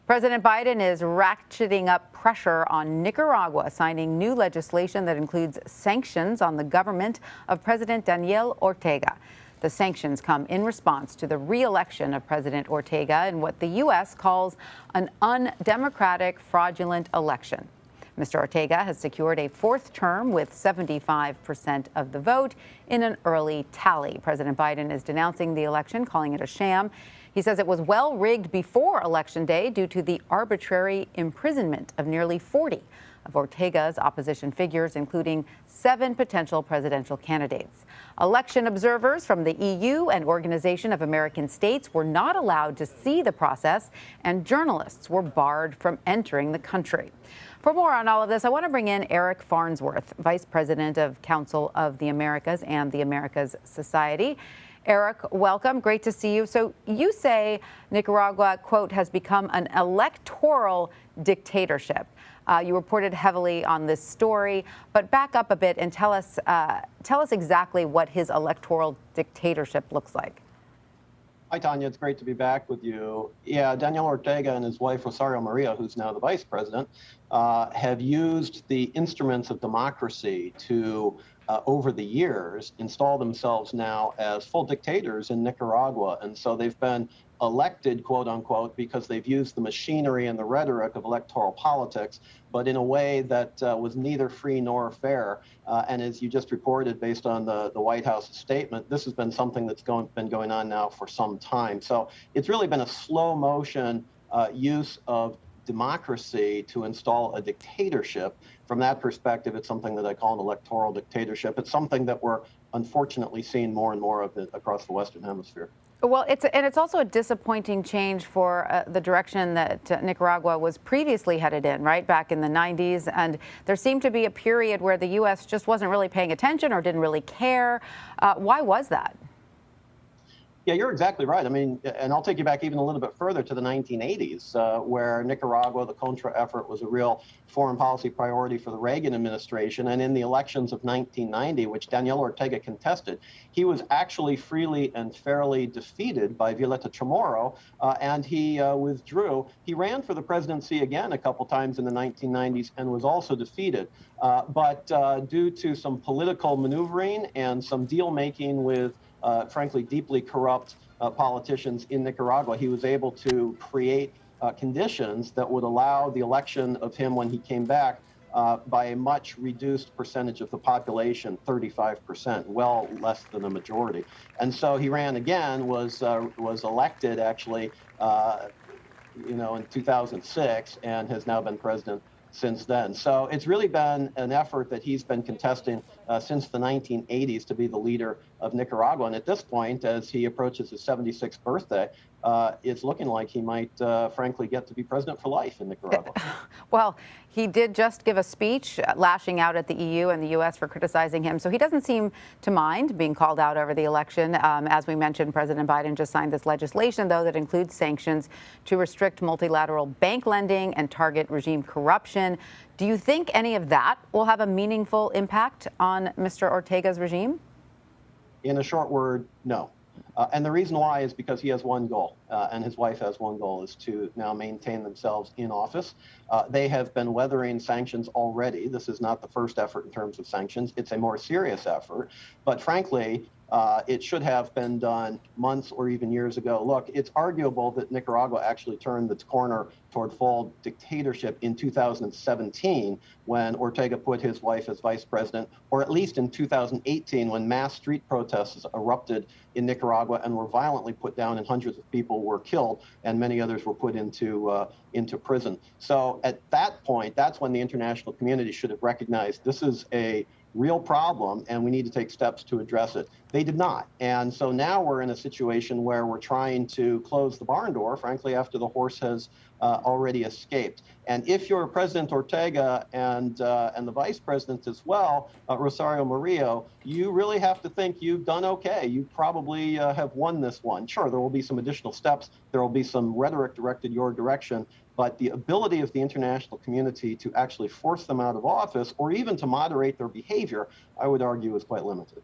President Biden is ratcheting up pressure on Nicaragua, signing new legislation that includes sanctions on the government of President Daniel Ortega. The sanctions come in response to the re-election of President Ortega in what the U.S. calls an undemocratic, fraudulent election. Mr. Ortega has secured a fourth term with 75% of the vote in an early tally. President Biden is denouncing the election, calling it a sham. He says it was well rigged before Election Day due to the arbitrary imprisonment of nearly 40 of Ortega's opposition figures, including 7 potential presidential candidates. Election observers from the EU and Organization of American States were not allowed to see the process, and journalists were barred from entering the country. For more on all of this, I want to bring in Eric Farnsworth, Vice President of Council of the Americas and the Americas Society. Eric, welcome. Great to see you. So you say Nicaragua, quote, has become an electoral dictatorship. You reported heavily on this story, but back up a bit and tell us exactly what his electoral dictatorship looks like. Hi, Tanya. It's great to be back with you. Yeah, Daniel Ortega and his wife, Rosario Maria, who's now the vice president, have used the instruments of democracy to, over the years, install themselves now as full dictators in Nicaragua. And so they've been elected, quote unquote, because they've used the machinery and the rhetoric of electoral politics, but in a way that was neither free nor fair. And as you just reported, based on the White House's statement, this has been something that's been going on now for some time. So it's really been a slow motion use of democracy to install a dictatorship. From that perspective, it's something that I call an electoral dictatorship. It's something that we're unfortunately seeing more and more of it across the Western Hemisphere. Well, it's also a disappointing change for the direction that Nicaragua was previously headed in, right, back in the 90s. And there seemed to be a period where the U.S. just wasn't really paying attention or didn't really care. Why was that? Yeah, you're exactly right. I mean, and I'll take you back even a little bit further to the 1980s, where Nicaragua, the Contra effort, was a real foreign policy priority for the Reagan administration. And in the elections of 1990, which Daniel Ortega contested, he was actually freely and fairly defeated by Violeta Chamorro, and he withdrew. He ran for the presidency again a couple times in the 1990s and was also defeated. But due to some political maneuvering and some deal making with frankly, deeply corrupt politicians in Nicaragua, he was able to create conditions that would allow the election of him when he came back by a much reduced percentage of the population, 35%, well less than a majority. And so he ran again, was elected actually, in 2006, and has now been president since then. So it's really been an effort that he's been contesting since the 1980s to be the leader of Nicaragua. And at this point, as he approaches his 76th birthday, it's looking like he might, frankly, get to be president for life in Nicaragua. Well, he did just give a speech lashing out at the EU and the U.S. for criticizing him. So he doesn't seem to mind being called out over the election. As we mentioned, President Biden just signed this legislation, though, that includes sanctions to restrict multilateral bank lending and target regime corruption. Do you think any of that will have a meaningful impact on Mr. Ortega's regime? In a short word, no. And the reason why is because he has one goal, and his wife has one goal, is to now maintain themselves in office. They have been weathering sanctions already. This is not the first effort in terms of sanctions. It's a more serious effort. But frankly, it should have been done months or even years ago. Look, it's arguable that Nicaragua actually turned its corner toward full dictatorship in 2017 when Ortega put his wife as vice president, or at least in 2018 when mass street protests erupted in Nicaragua and were violently put down and hundreds of people were killed and many others were put into prison. So at that point, that's when the international community should have recognized this is a real problem and we need to take steps to address it. They did not. And so now we're in a situation where we're trying to close the barn door, frankly, after the horse has already escaped. And if you're President Ortega and the vice president as well, Rosario Murillo, you really have to think you've done okay. You probably have won this one. Sure, there will be some additional steps. There will be some rhetoric directed your direction. But the ability of the international community to actually force them out of office or even to moderate their behavior, I would argue, is quite limited.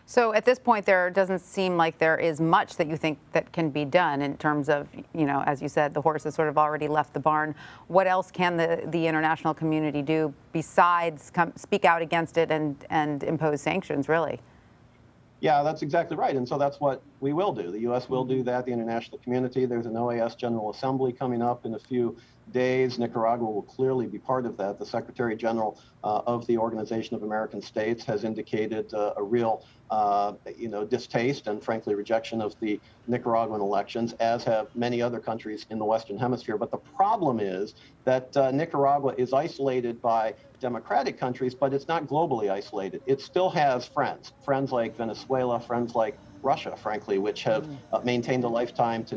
So at this point, there doesn't seem like there is much that you think that can be done in terms of, as you said, the horse has sort of already left the barn. What else can the international community do besides speak out against it and impose sanctions, really? Yeah, that's exactly right. And so that's what we will do. The U.S. will do that, the international community. There's an OAS General Assembly coming up in a few days. Nicaragua will clearly be part of that. The Secretary General of the Organization of American States has indicated a real distaste and frankly rejection of the Nicaraguan elections, as have many other countries in the Western Hemisphere. But the problem is that Nicaragua is isolated by democratic countries, but it's not globally isolated. It still has friends like Venezuela, friends like Russia, frankly, which have maintained a lifeline to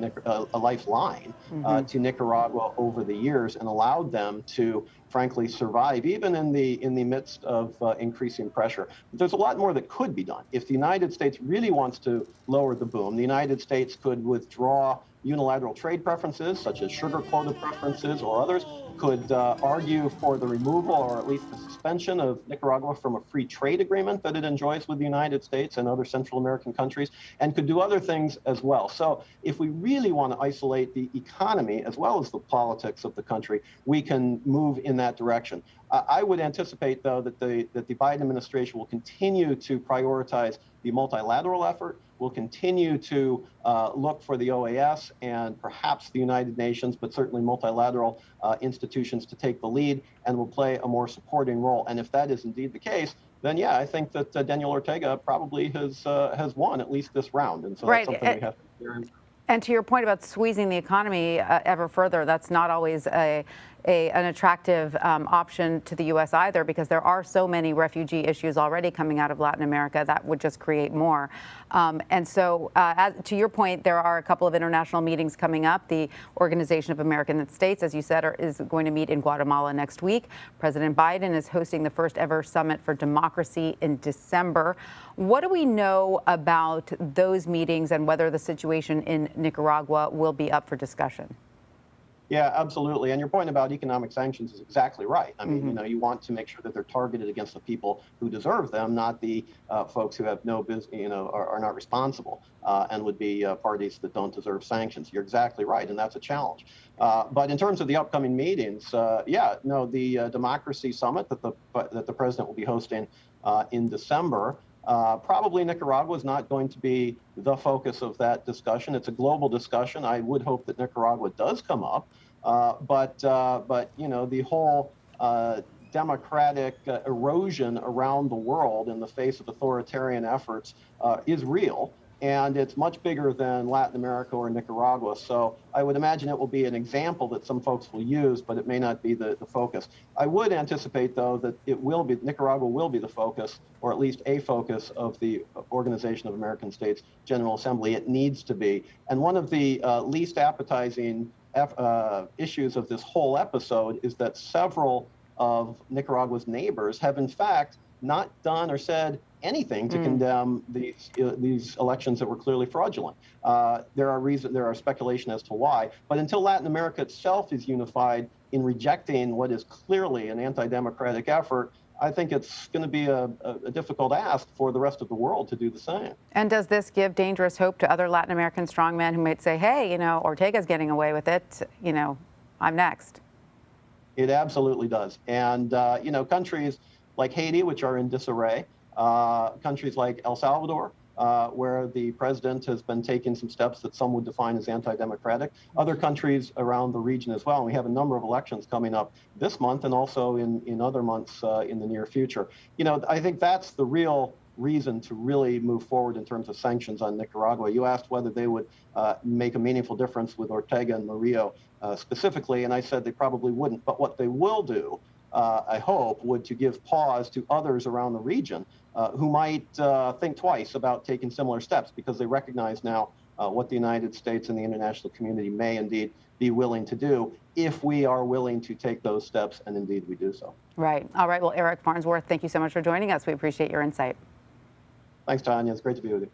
Nicaragua over the years and allowed them to, frankly, survive even in the midst of increasing pressure. But there's a lot more that could be done. If the United States really wants to lower the boom, the United States could withdraw unilateral trade preferences, such as sugar quota preferences or others, could argue for the removal or at least the suspension of Nicaragua from a free trade agreement that it enjoys with the United States and other Central American countries, and could do other things as well. So if we really want to isolate the economy as well as the politics of the country, we can move in that direction. I would anticipate, though, that the Biden administration will continue to prioritize the multilateral effort, will continue to look for the OAS and perhaps the United Nations, but certainly multilateral institutions to take the lead, and will play a more supporting role. And if that is indeed the case, then yeah, I think that Daniel Ortega probably has won at least this round. And so that's something we have to bear in. And to your point about squeezing the economy ever further, that's not always an attractive option to the U.S. either, because there are so many refugee issues already coming out of Latin America that would just create more. And so to your point, there are a couple of international meetings coming up. The Organization of American States, as you said, is going to meet in Guatemala next week. President Biden is hosting the first ever Summit for Democracy in December. What do we know about those meetings and whether the situation in Nicaragua will be up for discussion? Yeah, absolutely. And your point about economic sanctions is exactly right. I mean, you want to make sure that they're targeted against the people who deserve them, not the folks who have no business, are not responsible and would be parties that don't deserve sanctions. You're exactly right, and that's a challenge. But in terms of the upcoming meetings, the Democracy Summit that the president will be hosting in December. Probably Nicaragua is not going to be the focus of that discussion. It's a global discussion. I would hope that Nicaragua does come up, but the whole democratic erosion around the world in the face of authoritarian efforts is real. And it's much bigger than Latin America or Nicaragua. So I would imagine it will be an example that some folks will use, but it may not be the focus. I would anticipate, though, that Nicaragua will be the focus, or at least a focus, of the Organization of American States General Assembly. It needs to be. And one of the least appetizing issues of this whole episode is that several of Nicaragua's neighbors have, in fact, not done or said anything to condemn these elections that were clearly fraudulent. There are speculation as to why, but until Latin America itself is unified in rejecting what is clearly an anti-democratic effort, I think it's going to be a difficult ask for the rest of the world to do the same. And does this give dangerous hope to other Latin American strongmen who might say, hey, Ortega's getting away with it, I'm next? It absolutely does. And, countries like Haiti, which are in disarray, countries like El Salvador, where the president has been taking some steps that some would define as anti-democratic, other countries around the region as well. And we have a number of elections coming up this month and also in other months in the near future. I think that's the real reason to really move forward in terms of sanctions on Nicaragua. You asked whether they would make a meaningful difference with Ortega and Murillo specifically, and I said they probably wouldn't. But what they will do, I hope, would to give pause to others around the region who might think twice about taking similar steps, because they recognize now what the United States and the international community may indeed be willing to do if we are willing to take those steps, and indeed we do so. Right. All right. Well, Eric Farnsworth, thank you so much for joining us. We appreciate your insight. Thanks, Tanya. It's great to be with you.